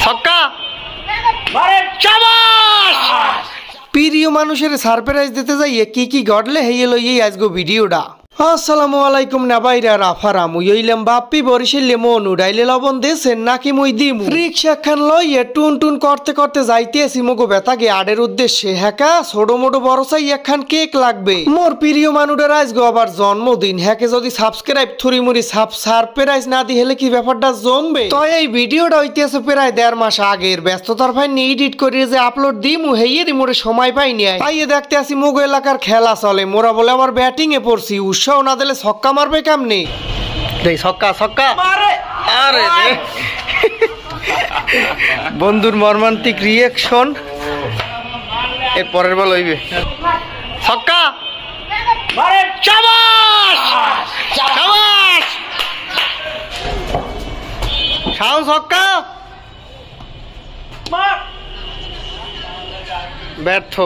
ছক্কা প্রিয় মানুষের সারপ্রাইজ দিতে যাইয়ে কি কি ঘটলে হেয়ে লইয়ে আজগো ভিডিওটা। আসসালামু আলাইকুম নাবাইরা রাফারা মুই হইলাম বাপ্পি বরিশাল মন উড়াইলে লবণ দেশেন নাকি মুই দিমু রিক্সা খান লইয়ে টুন টুন করতে করতে যাইতে আসি মগো বেতাগে আডের উদ্দেশ্যে হ্যাকা ছোট মোটো বড় চাই একখান কেক লাগবে মোর প্রিয় মানুষের আজগো আবার জন্মদিন হ্যাকে যদি সাবস্ক্রাইব থুরি মুড়ি সারপ্রাইজ না দি হেলে কি ব্যাপারটা জমবে। তো এই ভিডিওটা হইতেছে প্রায় 1.5 মাস আগের ব্যস্ততার ভাই এডিট করিয়ে যে আপলোড দিমু হেইয়ে মোরে সময় পাইনি আইয়ে দেখতে আসি মগো এলাকার খেলা চলে মোরা বলে আমার ব্যাটিং এ পড়ছি উৎসাহ না দিলে ছক্কা মারবে কেমনি দেই ছক্কা ছক্কা আরে বন্ধুর মর্মান্তিক রিঅ্যাকশন এর পরের বল হইবে ছক্কা শাবাশ শাবাশ শাও ছক্কা ব্যর্থ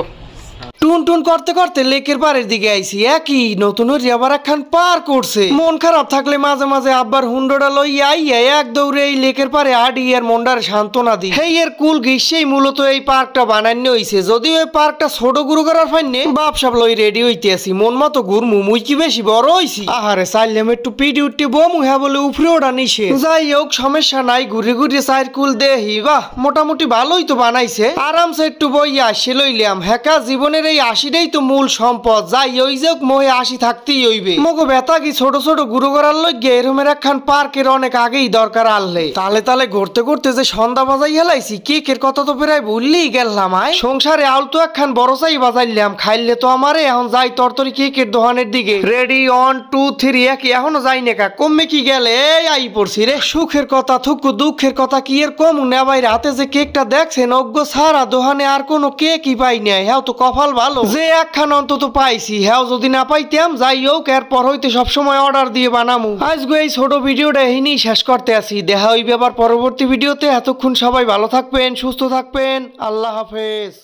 টুন টুন করতে করতে লেকের পাড়ের দিকে আইছি একই নতুন আবার একখান পার করছে মন খারাপ থাকলে মাঝে মাঝে আব্বার হুন্ডোটা লইয়া আইয়া এক দৌড়ে এই লেকের পাড়ে আডি আর মন্ডার সান্ত্বনা দি হেই এর কুল গ্রীষ্মেই মূলত এই পার্কটা বানানো হইছে যদিও এই পার্কটা ছোট গুরু করার ফাইনে বাপসাপ লই রেডি হইতে আসি মন মতো ঘুরমু মুই কি বেশি বড় হইছি আহারে চাইলাম একটু পিডি উঠতে বমু হ্যাঁ বলে উপরে ওটা নিষে যাই হোক সমস্যা নাই ঘুরে ঘুরে চায়ের কুল দেহি বাহ মোটামুটি ভালোই তো বানাইছে আরামসে একটু বইয়া আসে লইলাম হ্যাকা জীবনের এই 80টাই তো মূল সম্পদ যাই ওই যে মোহে 80 থাকতেই হইবে মগো বেতা কি ছোট ছোট গুরু করার লইগে এরমের একখান পার্কের অনেক আগেই দরকার আনলে তালে তালে ঘুরতে ঘুরতে যে সন্ধ্যা বাজাই হেলাইছি কেকের কথা তো প্রায় ভুললেই গেলাম সংসারে আলতো একখান বড় চাই বাজাইলাম খাইলে তো আমারে এখন যাই তরতরি কেকের দোকানের দিকে রেডি 1 2 3 একই এখনো যাই না কমে কি গেলে এই আই পড়ছি রে সুখের কথা থুকু দুঃখের কথা কি এর কম না ভাই রাতে যে কেকটা দেখছেন অজ্ঞ সারা দোকানে আর কোনো কেকই পাই নাই হ্যাঁ তো কপাল ভালো যে একখান অন্তত পাইছি হ্যাঁ যদি না পাইতাম যাই হোক এরপর হইতে সবসময় অর্ডার দিয়ে বানামু আজকে এই ছোট ভিডিওটা এখানেই শেষ করতে আসি দেখা হইবে আবার পরবর্তী ভিডিওতে এতক্ষণ সবাই ভালো থাকবেন সুস্থ থাকবেন আল্লাহ হাফেজ।